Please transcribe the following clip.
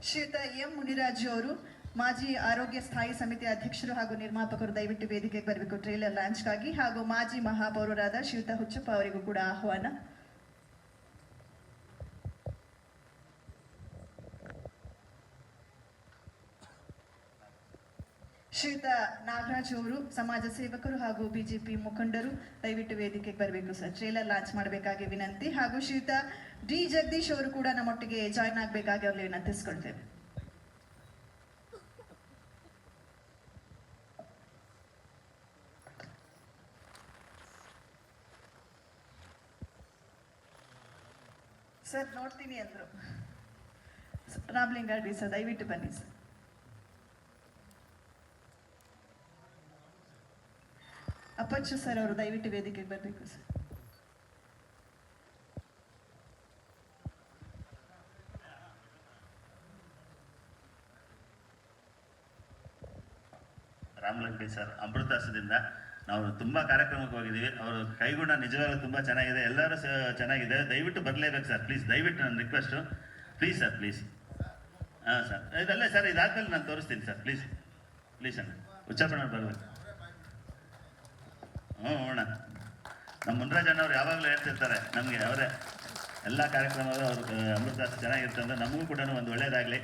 ಶ್ರೀಯುತ ಎಂ ಮುನಿರಾಜು ಅವರು ಮಾಜಿ ಆರೋಗ್ಯ ಸ್ಥಾಯಿ ಸಮಿತಿ ಅಧ್ಯಕ್ಷರು ಹಾಗೂ ನಿರ್ಮಾಪಕರು ದಯವಿಟ್ಟು ವೇದಿಕೆಗೆ ಬರಬೇಕು ಟ್ರೇಲರ್ ಲಾಂಚ್ಗಾಗಿ. ಹಾಗೂ ಮಾಜಿ ಮಹಾಪೌರರಾದ ಶ್ರೀಯುತ ಹುಚ್ಚಪ್ಪ ಅವರಿಗೂ ಕೂಡ ಆಹ್ವಾನ. ಶ್ರೀಯುತ ನಾಗರಾಜ್ ಅವರು ಸಮಾಜ ಸೇವಕರು ಹಾಗೂ ಬಿಜೆಪಿ ಮುಖಂಡರು ದಯವಿಟ್ಟು ವೇದಿಕೆಗೆ ಬರಬೇಕು ಸರ್, ಟ್ರೇಲರ್ ಲಾಂಚ್ ಮಾಡಬೇಕಾಗಿ ವಿನಂತಿ. ಹಾಗೂ ಶ್ರೀಯುತ ಡಿ ಜಗದೀಶ್ ಅವರು ಕೂಡ ನಮ್ಮೊಟ್ಟಿಗೆ ಜಾಯ್ನ್ ಆಗಬೇಕಾಗಿ ಅವ್ರಿಗೆ ವಿನಂತಿಸ್ಕೊಳ್ತೇವೆ. ಸರ್ ನೋಡ್ತೀನಿ ಅಂದ್ರು. ರಾಮಲಿಂಗಾರೆಡ್ಡಿ ಸರ್ ದಯವಿಟ್ಟು ಬನ್ನಿ ಸರ್. ಅಪ್ಪಚ್ಚು ಸರ್ ಅವರು ದಯವಿಟ್ಟು ವೇದಿಕೆಗೆ ಬರಬೇಕು ಸರ್. ರಾಮಲಿಂಗಾರೆಡ್ಡಿ ಸರ್ ಅಮೃತಾಸದಿಂದ ನಾವು ತುಂಬ ಕಾರ್ಯಕ್ರಮಕ್ಕೆ ಹೋಗಿದ್ದೀವಿ. ಅವರು ಕೈಗುಣ ನಿಜವಾಗ್ಲೂ ತುಂಬ ಚೆನ್ನಾಗಿದೆ, ಎಲ್ಲರೂ ಚೆನ್ನಾಗಿದೆ. ದಯವಿಟ್ಟು ಬರಲೇಬೇಕು ಸರ್, ಪ್ಲೀಸ್. ದಯವಿಟ್ಟು ನನ್ನ ರಿಕ್ವೆಸ್ಟು, ಪ್ಲೀಸ್ ಸರ್, ಪ್ಲೀಸ್. ಹಾಂ ಸರ್, ಇದಲ್ಲೇ ಸರ್, ಇದಾದ್ಮೇಲೆ ನಾನು ತೋರಿಸ್ತೀನಿ ಸರ್, ಪ್ಲೀಸ್ ಪ್ಲೀಸ್ ಅಣ್ಣ. ಹುಚ್ಚಪ್ಪನವ್ರು ಬರಬೇಕು. ಅಣ್ಣ, ನಮ್ಮ ಮುನ್ರಾಜಣ್ಣವ್ರು ಯಾವಾಗಲೂ ಹೇಳ್ತಿರ್ತಾರೆ ನಮಗೆ, ಅವರೇ ಎಲ್ಲ ಕಾರ್ಯಕ್ರಮಗಳು ಅವ್ರು ಅಮೃತಾಸ ಚೆನ್ನಾಗಿರ್ತಂದ್ರೆ ನಮಗೂ ಕೂಡ ಒಂದು ಒಳ್ಳೇದಾಗಲಿ.